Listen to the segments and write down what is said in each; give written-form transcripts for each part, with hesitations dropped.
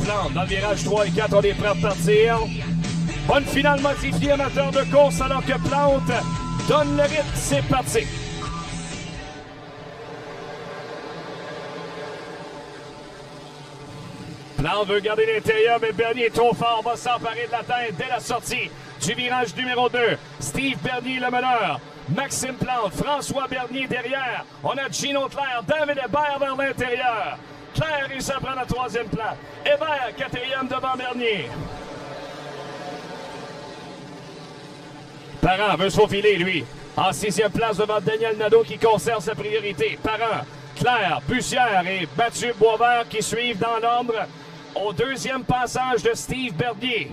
Plante. Dans le virage 3 et 4, on est prêt à partir. Bonne finale modifiée, amateur de course, alors que Plante donne le rythme. C'est parti. Plante veut garder l'intérieur, mais Bernier est trop fort, va s'emparer de la tête dès la sortie du virage numéro 2. Steve Bernier, le meneur. Maxime Plante, François Bernier derrière. On a Gino Claire, David Hébert vers l'intérieur. Claire réussit à prendre la troisième place. Hébert, quatrième devant Bernier. Parent veut se faufiler, lui. En sixième place devant Daniel Nadeau qui conserve sa priorité. Parent, Claire, Bussière et Mathieu Boisvert qui suivent dans l'ombre au deuxième passage de Steve Bernier.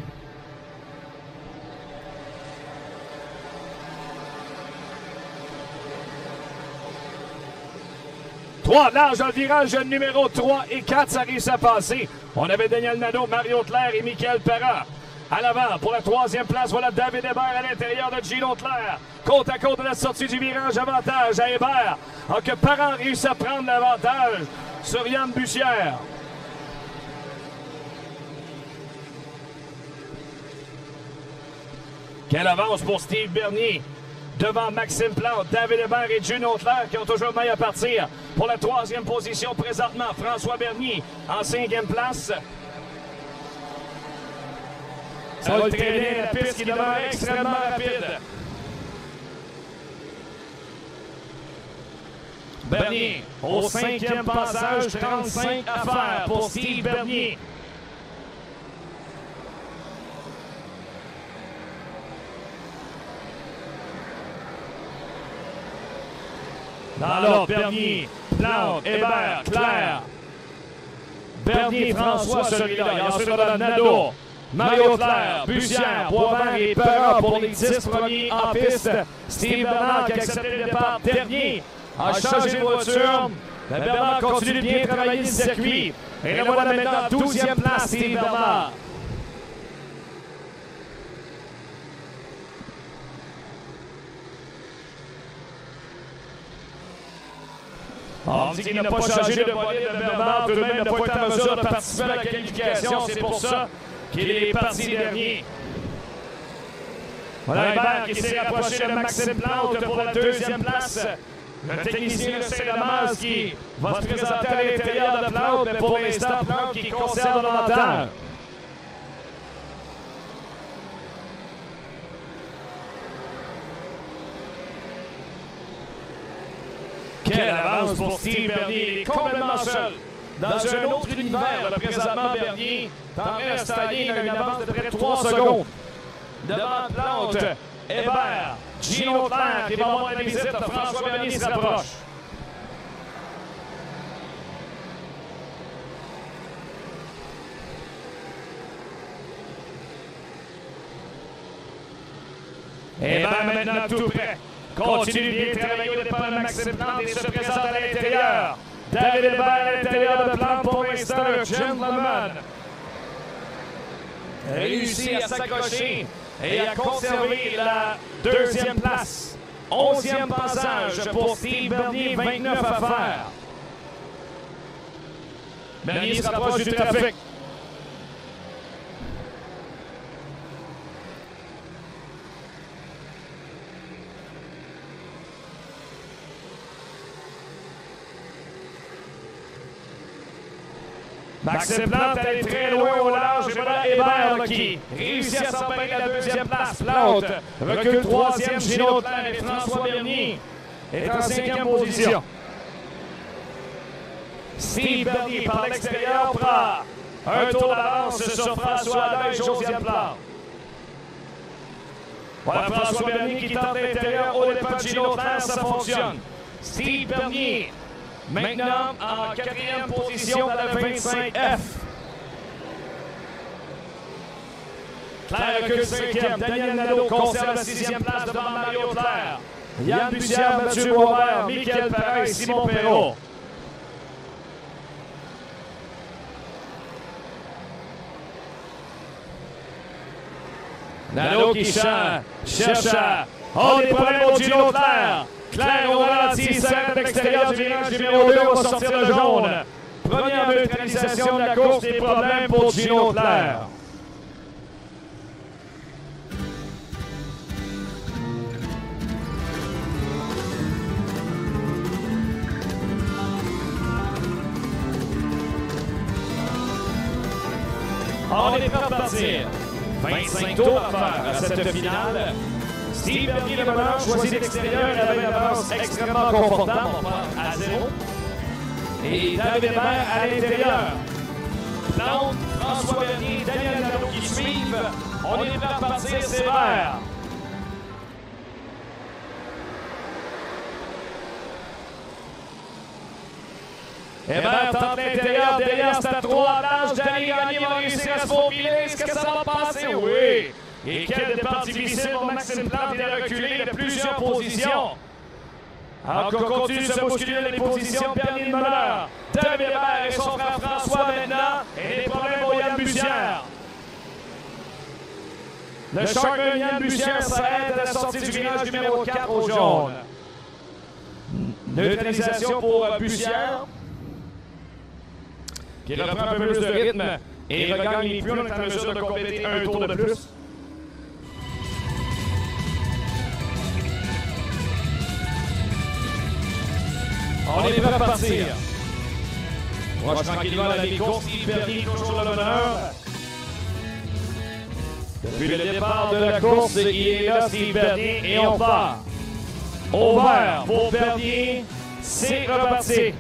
Trois larges dans le virage numéro 3 et 4, ça réussit à passer. On avait Daniel Nadeau, Mario Claire et Michael Parent. À l'avant, pour la troisième place, voilà David Hébert à l'intérieur de Gino Claire. Côte à côte de la sortie du virage, avantage à Hébert. Alors que Parent réussit à prendre l'avantage sur Yann Bussière. Quelle avance pour Steve Bernier. Devant Maxime Plante, David Hébert et Gino Claire qui ont toujours maille à partir. Pour la troisième position présentement, François Bernier en cinquième place. Ça va le traîner, la piste qui demeure extrêmement rapide. Bernier au cinquième passage, 35 à faire pour Steve Bernier. Dans l'autre, Bernier, Plante, Hébert, Claire. Bernier, François, celui-là. Et ensuite, on a Nadeau, Mario Claire, Bussière, Boisvert et Parent pour les 10 premiers en piste. Steve Bernard qui a accepté le départ dernier a changé de voiture. Mais Bernard continue de bien travailler le circuit. Et le voilà maintenant 12e place, Steve Bernard. On dit qu'il n'a pas changé de bolide de Bernard, tout de même, il n'a pas été en mesure de participer à la qualification. C'est pour ça qu'il est parti dernier. Voilà Hébert qui s'est rapproché de Maxime Plante pour la deuxième place. Le technicien de Saint-Damas qui va se présenter à l'intérieur de Plante, mais pour l'instant, Plante qui conserve l'avantage. Quelle avance pour Steve Bernier. Il est complètement seul. Dans un autre univers, présentement, Bernier tendrait à se tailler une avance de près de 3 secondes. Devant Plante, Hébert, Gino Claire qui va avoir la visite de François Bernier se rapproche. Hébert maintenant tout près. Continue de bien travailler au départ de Maxime Plante et se présente à l'intérieur. David Hébert à l'intérieur de Plante pour l'instant, le gentleman. Réussit à s'accrocher et à conserver la deuxième place. 11e passage pour Steve Bernier, 29 à faire. Bernier se rapproche du trafic. Maxime Plante allait très loin au large et voilà Hébert qui réussit à s'emparer de la deuxième place. Plante recule troisième, Gino Claire et François Bernier est en cinquième position. Steve Bernier par l'extérieur prend un tour d'avance sur François Adège, Josiane Plante. Voilà François Bernier qui tente l'intérieur au départ de Gino Claire, ça fonctionne. Steve Bernier maintenant en quatrième position dans la 25F. Claire recule cinquième. Daniel Nadeau conserve la sixième place devant Mario Claire. Yann Bussière, Mathieu Boisvert, Michael Parent et Simon Perrault. Nadeau qui cherche à... Oh, des problèmes au Gino Claire. Claire au ralenti, s'arrête à l'extérieur du virage numéro 2, va sortir le jaune. Première neutralisation de la course, des problèmes pour Gino Claire. On est prêt à partir. 25 tours à faire à cette finale. Steve Bernier, le meneur, choisit l'extérieur avec une avance extrêmement confortable. On part à 0. Et David Hébert à l'intérieur. Plante, François Bernier, Daniel Nadeau qui suivent. On est prêt à partir, c'est vert. Hébert tente l'intérieur, derrière c'est à 3 large. Danny Gagné va réussir à se faufiler. Est-ce que ça va passer? Oui! Et quel départ difficile pour Maxime Plante. Il a reculé de plusieurs positions. Alors qu'on continue de se bousculer dans les positions, Bernier de meneur. David Hébert et son frère François maintenant. Et des problèmes pour Yann Bussière. Le Sharkman Yann Bussière s'arrête à la sortie du virage numéro 4 au jaune. Neutralisation pour Bussière, qui reprend un peu plus de rythme et regagne les pions. On est en mesure de compléter un tour de plus. On est prêt à partir. Proche tranquillement à la mi-course. Steve Bernier toujours à l'honneur. Depuis le départ de la course, il est là, Steve Bernier, et on part. Au vert pour Bernier, c'est reparti.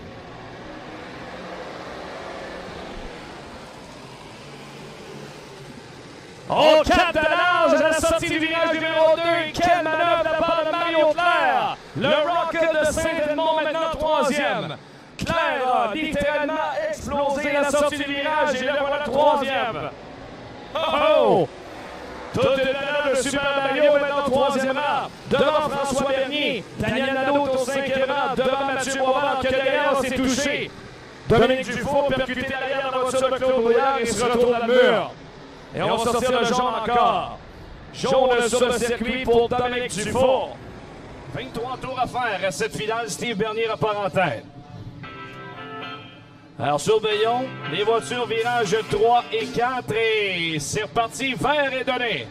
Oh, 4 de large à la sortie du virage numéro 2. Quelle manœuvre de la part de Mario Claire. Le Rocket de Saint-Edmond maintenant 3e. Claire a littéralement explosé à la sortie du virage et le voilà 3e. Oh! Tout est là, le Super Mario maintenant 3e rang. Devant François Bernier. Daniel Nadeau au 5e rang. Devant Mathieu Boisvert que derrière s'est touché. Dominique Dufault percuté derrière la voiture de Claude Brouillard et se retourne à le mur. Et on va sortir le jaune encore. Jaune sur le circuit pour Dominique Dufault. 23 tours à faire à cette finale. Steve Bernier repart en tête. Alors surveillons les voitures virage 3 et 4 et c'est reparti, vert est donné.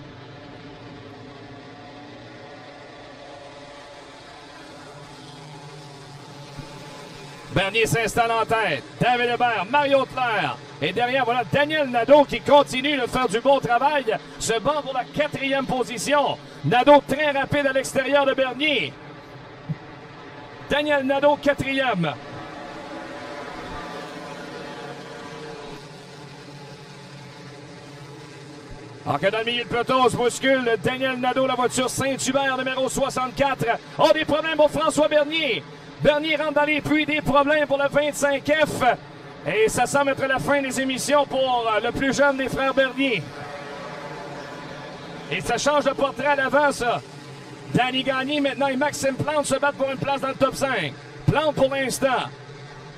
Bernier s'installe en tête. David Hébert, Mario Claire. Et derrière, voilà Daniel Nadeau qui continue de faire du bon travail. Se bat pour la 4e position. Nadeau très rapide à l'extérieur de Bernier. Daniel Nadeau 4e. Alors que dans le milieu de peloton, on se bouscule. Daniel Nadeau, la voiture Saint-Hubert, numéro 64. Oh, des problèmes pour François Bernier. Bernier rentre dans les puits, des problèmes pour le 25F. Et ça semble être la fin des émissions pour le plus jeune des frères Bernier. Et ça change de portrait à l'avant, ça. Danny Gagné maintenant et Maxime Plante se battent pour une place dans le top 5. Plante pour l'instant.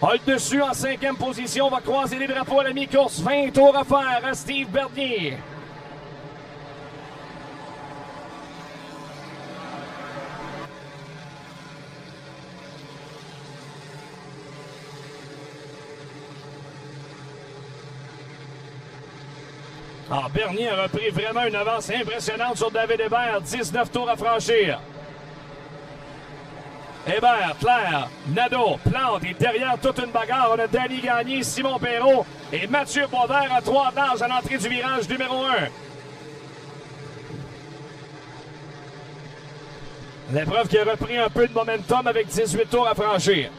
A le dessus en 5e position. On va croiser les drapeaux à la mi-course. 20 tours à faire à Steve Bernier. Ah, Bernier a repris vraiment une avance impressionnante sur David Hébert. 19 tours à franchir. Hébert, Claire, Nadeau, Plante et derrière toute une bagarre. On a Danny Gagné, Simon Perrault et Mathieu Boisvert à 3 larges à l'entrée du virage numéro 1. L'épreuve qui a repris un peu de momentum avec 18 tours à franchir.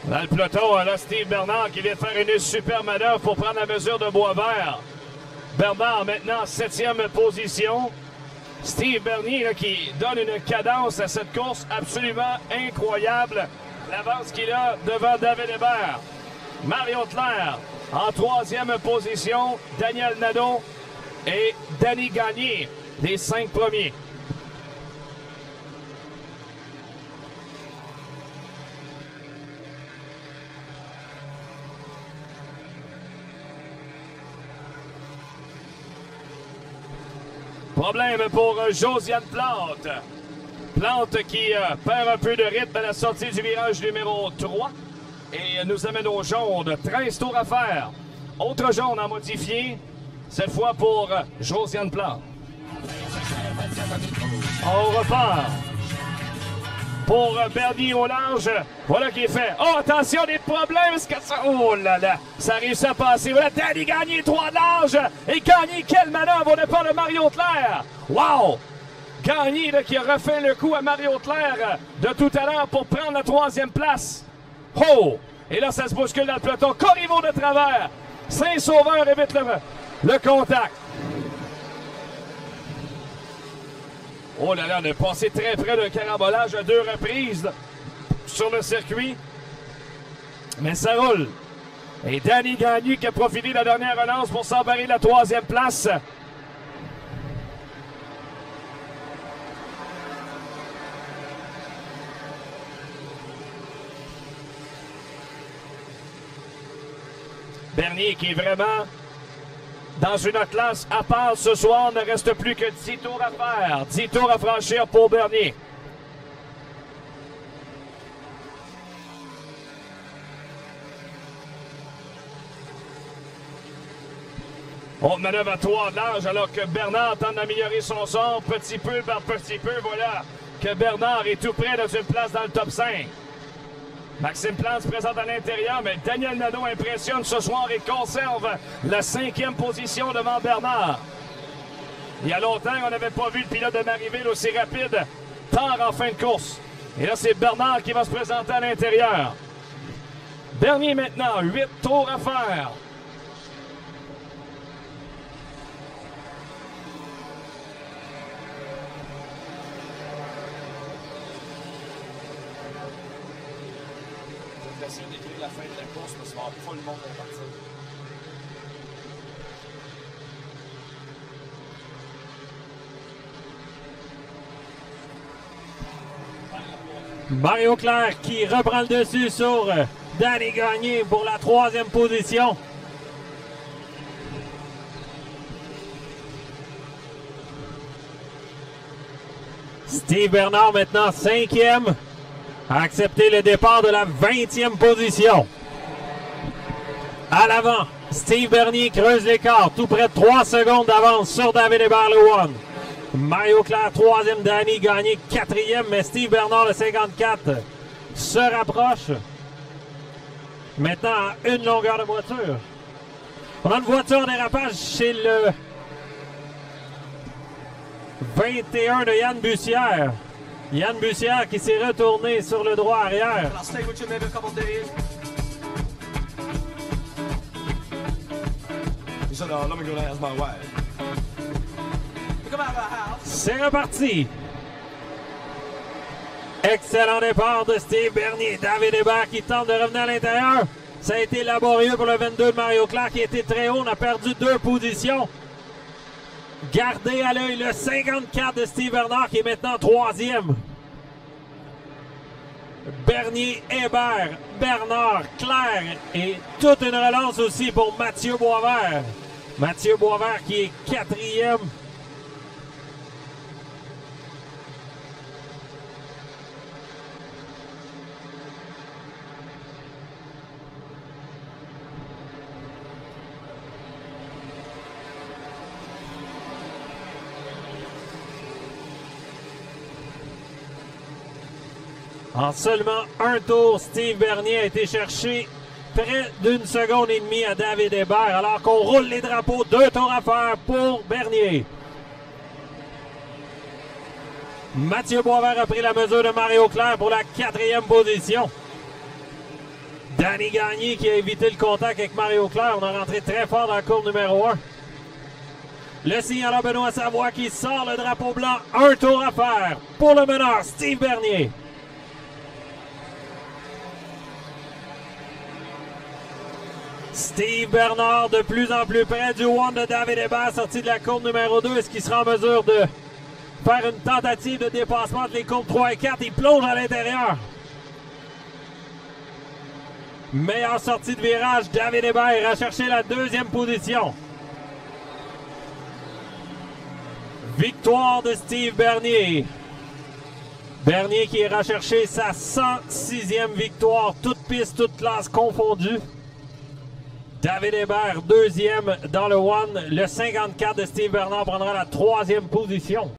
Dans le peloton, là, Steve Bernard qui vient de faire une super manœuvre pour prendre la mesure de Boisvert. Bernard maintenant en 7e position. Steve Bernier là, qui donne une cadence à cette course absolument incroyable. L'avance qu'il a devant David Hébert. Mario Claire en 3e position. Daniel Nadeau et Danny Gagné, les 5 premiers. Problème pour Josiane Plante. Plante qui perd un peu de rythme à la sortie du virage numéro 3. Et nous amène au jaune. 13 tours à faire. Autre jaune à modifier. Cette fois pour Josiane Plante. On repart. Pour Bernier au large. Voilà qui est fait. Oh, attention, des problèmes. Que ça... Oh là là. Ça a réussi à passer. Voilà, Danny Gagné, 3 de large. Et Gagné, quelle manœuvre au départ de Mario Claire. Wow! Gagné là, qui a refait le coup à Mario Claire de tout à l'heure pour prendre la 3e place. Oh! Et là, ça se bouscule dans le peloton. Corriveau de travers. Saint-Sauveur évite le contact. Oh là là, on est passé très près d'un carambolage à 2 reprises là, sur le circuit. Mais ça roule. Et Danny Gagné qui a profité de la dernière relance pour s'emparer de la 3e place. Bernier qui est vraiment dans une classe à part ce soir. Ne reste plus que 10 tours à faire. 10 tours à franchir pour Bernier. On manœuvre à 3 de large alors que Bernard tente d'améliorer son sort petit peu par petit peu. Voilà que Bernard est tout près de une place dans le top 5. Maxime Plante se présente à l'intérieur, mais Daniel Nadeau impressionne ce soir et conserve la 5e position devant Bernard. Il y a longtemps qu'on n'avait pas vu le pilote de Marieville aussi rapide, tard en fin de course. Et là, c'est Bernard qui va se présenter à l'intérieur. Bernier maintenant, 8 tours à faire. Essayer d'écrire la fin de la course, parce qu'il va y avoir pas le monde à partir. Mario Claire qui reprend le dessus sur Danny Gagné pour la 3e position. Steve Bernard maintenant 5e. A accepté le départ de la 20e position. À l'avant, Steve Bernier creuse l'écart, tout près de 3 secondes d'avance sur David Hébert le one. Mario Claire 3e, Danny Gagné 4e, mais Steve Bernard le 54 se rapproche. Maintenant à une longueur de voiture. On a une voiture en dérapage chez le 21 de Yann Bussière. Yann Bussière qui s'est retourné sur le droit arrière. C'est reparti. Excellent départ de Steve Bernier. David Hébert qui tente de revenir à l'intérieur. Ça a été laborieux pour le 22 de Mario Claire qui était très haut. On a perdu 2 positions. Gardez à l'œil le 54 de Steve Bernard qui est maintenant 3e. Bernier, Hébert, Bernard, Claire et toute une relance aussi pour Mathieu Boisvert. Mathieu Boisvert qui est 4e. En seulement un tour, Steve Bernier a été chercher près d'1 seconde et demie à David Hébert, alors qu'on roule les drapeaux. 2 tours à faire pour Bernier. Mathieu Boisvert a pris la mesure de Mario Claire pour la 4e position. Danny Gagné qui a évité le contact avec Mario Claire. On a rentré très fort dans la courbe numéro 1. Le signal à Benoît Savoie qui sort le drapeau blanc. Un tour à faire pour le meneur Steve Bernier. Steve Bernard de plus en plus près du one de David Hébert, sorti de la courbe numéro 2. Est-ce qu'il sera en mesure de faire une tentative de dépassement entre les courbes 3 et 4? Il plonge à l'intérieur. Meilleure sortie de virage, David Hébert a cherché la deuxième position. Victoire de Steve Bernier. Bernier qui ira chercher sa 106e victoire, toute piste, toute classe confondue. David Hébert, deuxième dans le one. Le 54 de Steve Bernard prendra la 3e position.